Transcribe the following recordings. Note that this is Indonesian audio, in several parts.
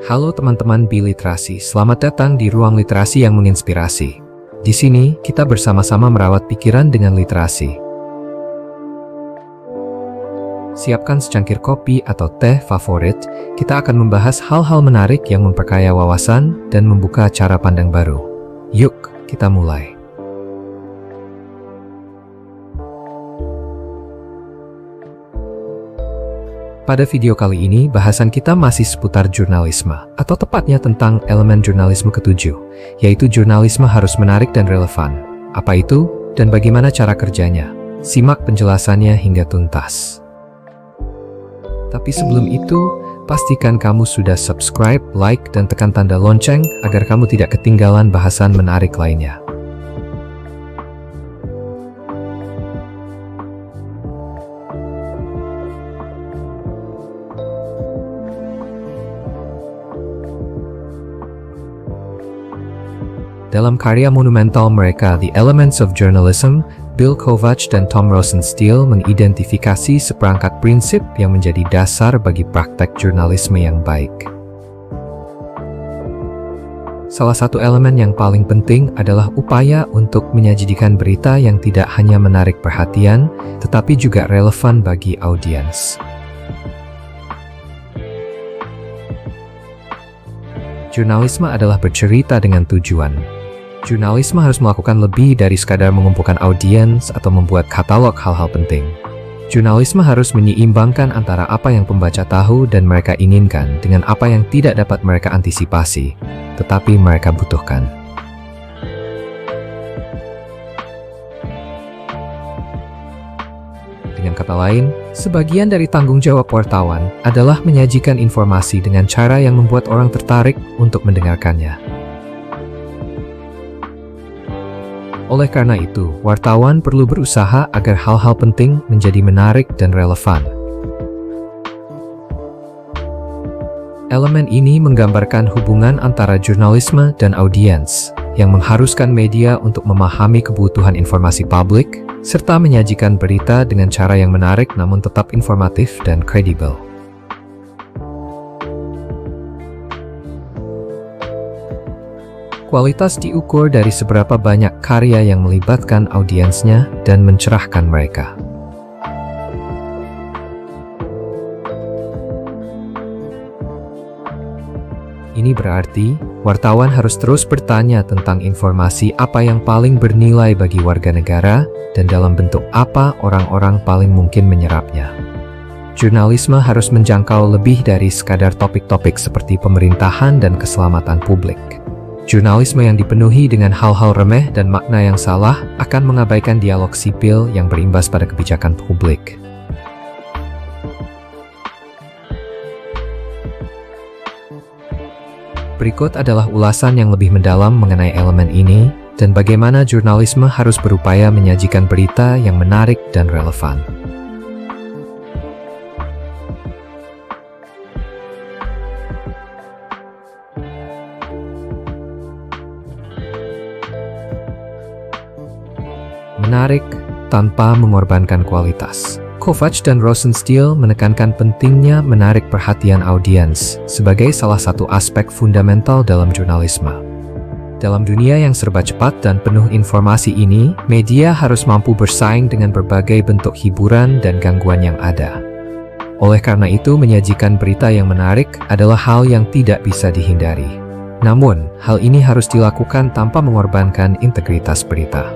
Halo teman-teman Biliterasi, selamat datang di ruang literasi yang menginspirasi. Di sini, kita bersama-sama merawat pikiran dengan literasi. Siapkan secangkir kopi atau teh favorit, kita akan membahas hal-hal menarik yang memperkaya wawasan dan membuka cara pandang baru. Yuk, kita mulai. Pada video kali ini, bahasan kita masih seputar jurnalisme, atau tepatnya tentang elemen jurnalisme ketujuh, yaitu jurnalisme harus menarik dan relevan. Apa itu, dan bagaimana cara kerjanya? Simak penjelasannya hingga tuntas. Tapi sebelum itu, pastikan kamu sudah subscribe, like, dan tekan tanda lonceng agar kamu tidak ketinggalan bahasan menarik lainnya. Dalam karya monumental mereka The Elements of Journalism, Bill Kovach dan Tom Rosenstiel mengidentifikasi seperangkat prinsip yang menjadi dasar bagi praktek jurnalisme yang baik. Salah satu elemen yang paling penting adalah upaya untuk menyajikan berita yang tidak hanya menarik perhatian, tetapi juga relevan bagi audiens. Jurnalisme adalah bercerita dengan tujuan. Jurnalisme harus melakukan lebih dari sekadar mengumpulkan audiens atau membuat katalog hal-hal penting. Jurnalisme harus menyeimbangkan antara apa yang pembaca tahu dan mereka inginkan dengan apa yang tidak dapat mereka antisipasi, tetapi mereka butuhkan. Dengan kata lain, sebagian dari tanggung jawab wartawan adalah menyajikan informasi dengan cara yang membuat orang tertarik untuk mendengarkannya. Oleh karena itu, wartawan perlu berusaha agar hal-hal penting menjadi menarik dan relevan. Elemen ini menggambarkan hubungan antara jurnalisme dan audiens, yang mengharuskan media untuk memahami kebutuhan informasi publik, serta menyajikan berita dengan cara yang menarik namun tetap informatif dan kredibel. Kualitas diukur dari seberapa banyak karya yang melibatkan audiensnya dan mencerahkan mereka. Ini berarti, wartawan harus terus bertanya tentang informasi apa yang paling bernilai bagi warga negara, dan dalam bentuk apa orang-orang paling mungkin menyerapnya. Jurnalisme harus menjangkau lebih dari sekadar topik-topik seperti pemerintahan dan keselamatan publik. Jurnalisme yang dipenuhi dengan hal-hal remeh dan makna yang salah akan mengabaikan dialog sipil yang berimbas pada kebijakan publik. Berikut adalah ulasan yang lebih mendalam mengenai elemen ini dan bagaimana jurnalisme harus berupaya menyajikan berita yang menarik dan relevan. Menarik tanpa mengorbankan kualitas. Kovach dan Rosenstiel menekankan pentingnya menarik perhatian audiens sebagai salah satu aspek fundamental dalam jurnalisme. Dalam dunia yang serba cepat dan penuh informasi ini, media harus mampu bersaing dengan berbagai bentuk hiburan dan gangguan yang ada. Oleh karena itu, menyajikan berita yang menarik adalah hal yang tidak bisa dihindari. Namun, hal ini harus dilakukan tanpa mengorbankan integritas berita.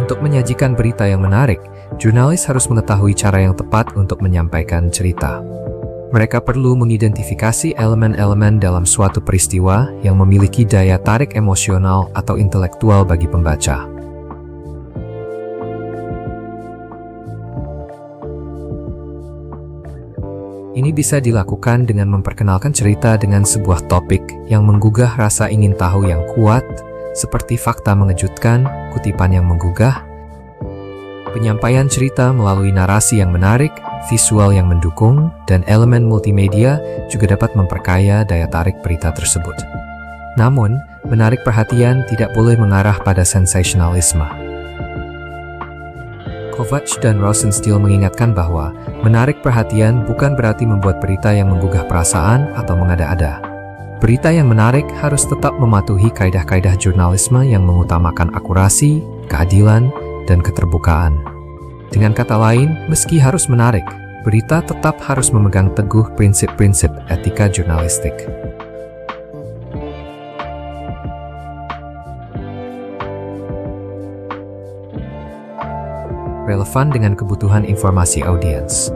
Untuk menyajikan berita yang menarik, jurnalis harus mengetahui cara yang tepat untuk menyampaikan cerita. Mereka perlu mengidentifikasi elemen-elemen dalam suatu peristiwa yang memiliki daya tarik emosional atau intelektual bagi pembaca. Ini bisa dilakukan dengan memperkenalkan cerita dengan sebuah topik yang menggugah rasa ingin tahu yang kuat, seperti fakta mengejutkan, kutipan yang menggugah, penyampaian cerita melalui narasi yang menarik, visual yang mendukung, dan elemen multimedia juga dapat memperkaya daya tarik berita tersebut. Namun, menarik perhatian tidak boleh mengarah pada sensasionalisme. Kovacs dan Rosenstiel mengingatkan bahwa menarik perhatian bukan berarti membuat berita yang menggugah perasaan atau mengada-ada. Berita yang menarik harus tetap mematuhi kaidah-kaidah jurnalisme yang mengutamakan akurasi, keadilan, dan keterbukaan. Dengan kata lain, meski harus menarik, berita tetap harus memegang teguh prinsip-prinsip etika jurnalistik. Relevan dengan kebutuhan informasi audiens.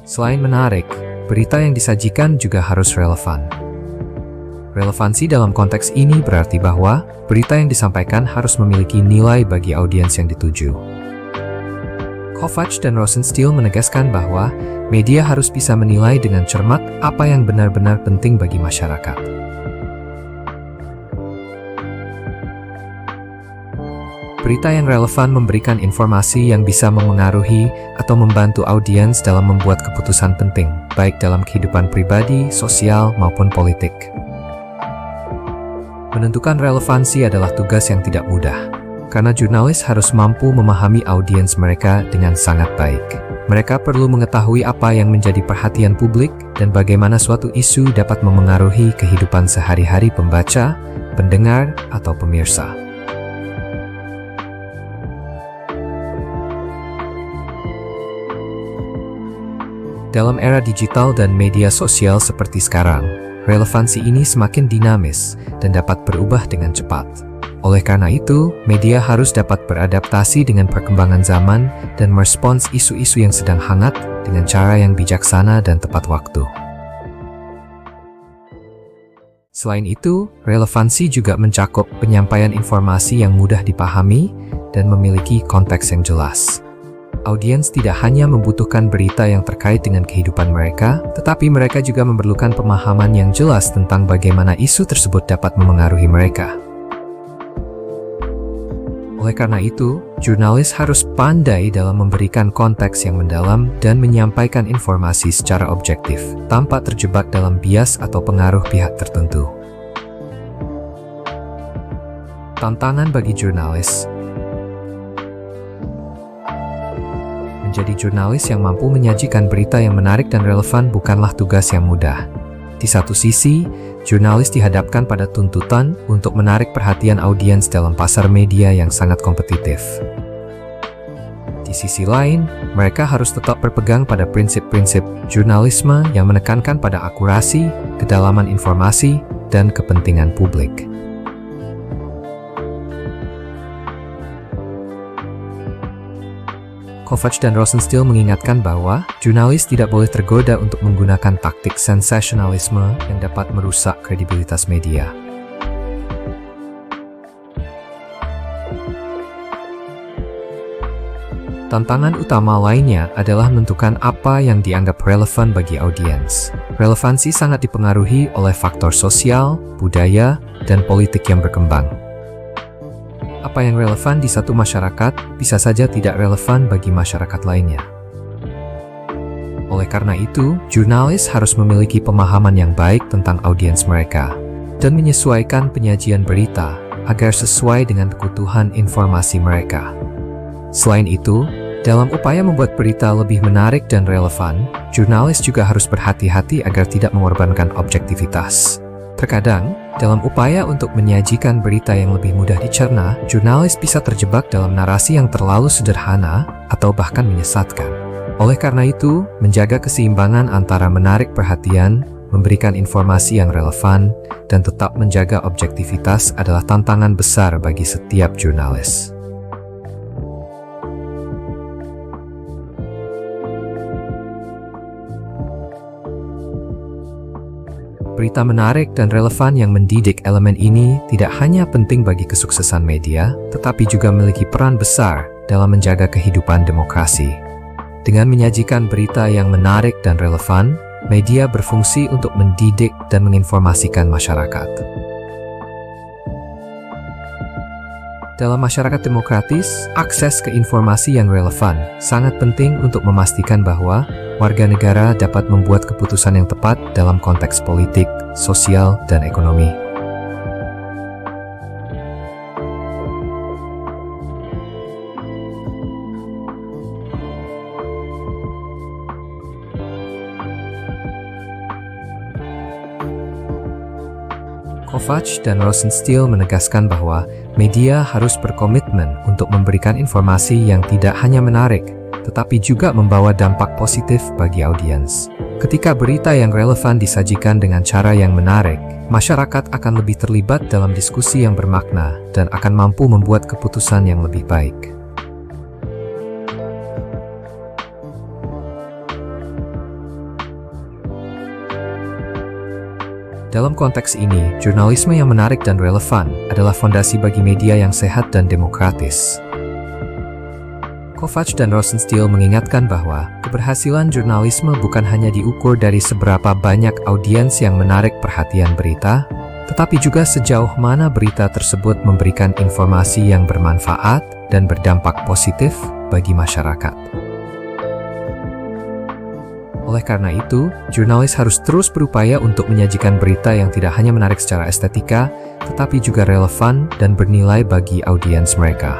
Selain menarik, berita yang disajikan juga harus relevan. Relevansi dalam konteks ini berarti bahwa berita yang disampaikan harus memiliki nilai bagi audiens yang dituju. Kovacs dan Rosenstiel menegaskan bahwa media harus bisa menilai dengan cermat apa yang benar-benar penting bagi masyarakat. Berita yang relevan memberikan informasi yang bisa memengaruhi atau membantu audiens dalam membuat keputusan penting, baik dalam kehidupan pribadi, sosial, maupun politik. Menentukan relevansi adalah tugas yang tidak mudah, karena jurnalis harus mampu memahami audiens mereka dengan sangat baik. Mereka perlu mengetahui apa yang menjadi perhatian publik dan bagaimana suatu isu dapat memengaruhi kehidupan sehari-hari pembaca, pendengar, atau pemirsa. Dalam era digital dan media sosial seperti sekarang, relevansi ini semakin dinamis dan dapat berubah dengan cepat. Oleh karena itu, media harus dapat beradaptasi dengan perkembangan zaman dan merespons isu-isu yang sedang hangat dengan cara yang bijaksana dan tepat waktu. Selain itu, relevansi juga mencakup penyampaian informasi yang mudah dipahami dan memiliki konteks yang jelas. Audiens tidak hanya membutuhkan berita yang terkait dengan kehidupan mereka, tetapi mereka juga memerlukan pemahaman yang jelas tentang bagaimana isu tersebut dapat memengaruhi mereka. Oleh karena itu, jurnalis harus pandai dalam memberikan konteks yang mendalam dan menyampaikan informasi secara objektif, tanpa terjebak dalam bias atau pengaruh pihak tertentu. Tantangan bagi jurnalis. Menjadi jurnalis yang mampu menyajikan berita yang menarik dan relevan bukanlah tugas yang mudah. Di satu sisi, jurnalis dihadapkan pada tuntutan untuk menarik perhatian audiens dalam pasar media yang sangat kompetitif. Di sisi lain, mereka harus tetap berpegang pada prinsip-prinsip jurnalisme yang menekankan pada akurasi, kedalaman informasi, dan kepentingan publik. Kovacs dan Rosenstiel mengingatkan bahwa jurnalis tidak boleh tergoda untuk menggunakan taktik sensasionalisme yang dapat merusak kredibilitas media. Tantangan utama lainnya adalah menentukan apa yang dianggap relevan bagi audiens. Relevansi sangat dipengaruhi oleh faktor sosial, budaya, dan politik yang berkembang. Apa yang relevan di satu masyarakat bisa saja tidak relevan bagi masyarakat lainnya. Oleh karena itu, jurnalis harus memiliki pemahaman yang baik tentang audiens mereka dan menyesuaikan penyajian berita agar sesuai dengan kebutuhan informasi mereka. Selain itu, dalam upaya membuat berita lebih menarik dan relevan, jurnalis juga harus berhati-hati agar tidak mengorbankan objektivitas. Terkadang, dalam upaya untuk menyajikan berita yang lebih mudah dicerna, jurnalis bisa terjebak dalam narasi yang terlalu sederhana atau bahkan menyesatkan. Oleh karena itu, menjaga keseimbangan antara menarik perhatian, memberikan informasi yang relevan, dan tetap menjaga objektivitas adalah tantangan besar bagi setiap jurnalis. Berita menarik dan relevan yang mendidik elemen ini tidak hanya penting bagi kesuksesan media, tetapi juga memiliki peran besar dalam menjaga kehidupan demokrasi. Dengan menyajikan berita yang menarik dan relevan, media berfungsi untuk mendidik dan menginformasikan masyarakat. Dalam masyarakat demokratis, akses ke informasi yang relevan sangat penting untuk memastikan bahwa warga negara dapat membuat keputusan yang tepat dalam konteks politik, sosial, dan ekonomi. Kovacs dan Rosenstiel menegaskan bahwa media harus berkomitmen untuk memberikan informasi yang tidak hanya menarik, tetapi juga membawa dampak positif bagi audiens. Ketika berita yang relevan disajikan dengan cara yang menarik, masyarakat akan lebih terlibat dalam diskusi yang bermakna dan akan mampu membuat keputusan yang lebih baik. Dalam konteks ini, jurnalisme yang menarik dan relevan adalah fondasi bagi media yang sehat dan demokratis. Kovacs dan Rosenstiel mengingatkan bahwa keberhasilan jurnalisme bukan hanya diukur dari seberapa banyak audiens yang menarik perhatian berita, tetapi juga sejauh mana berita tersebut memberikan informasi yang bermanfaat dan berdampak positif bagi masyarakat. Oleh karena itu, jurnalis harus terus berupaya untuk menyajikan berita yang tidak hanya menarik secara estetika, tetapi juga relevan dan bernilai bagi audiens mereka.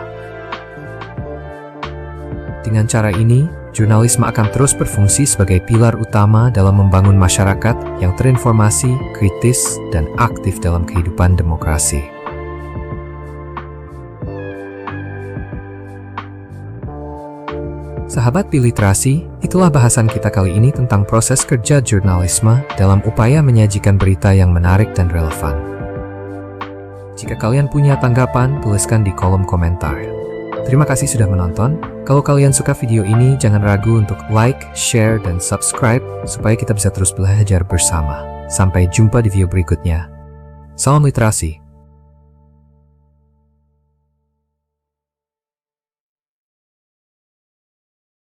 Dengan cara ini, jurnalisme akan terus berfungsi sebagai pilar utama dalam membangun masyarakat yang terinformasi, kritis, dan aktif dalam kehidupan demokrasi. Sahabat Piliterasi, itulah bahasan kita kali ini tentang proses kerja jurnalisme dalam upaya menyajikan berita yang menarik dan relevan. Jika kalian punya tanggapan, tuliskan di kolom komentar. Terima kasih sudah menonton. Kalau kalian suka video ini, jangan ragu untuk like, share, dan subscribe supaya kita bisa terus belajar bersama. Sampai jumpa di video berikutnya. Salam literasi.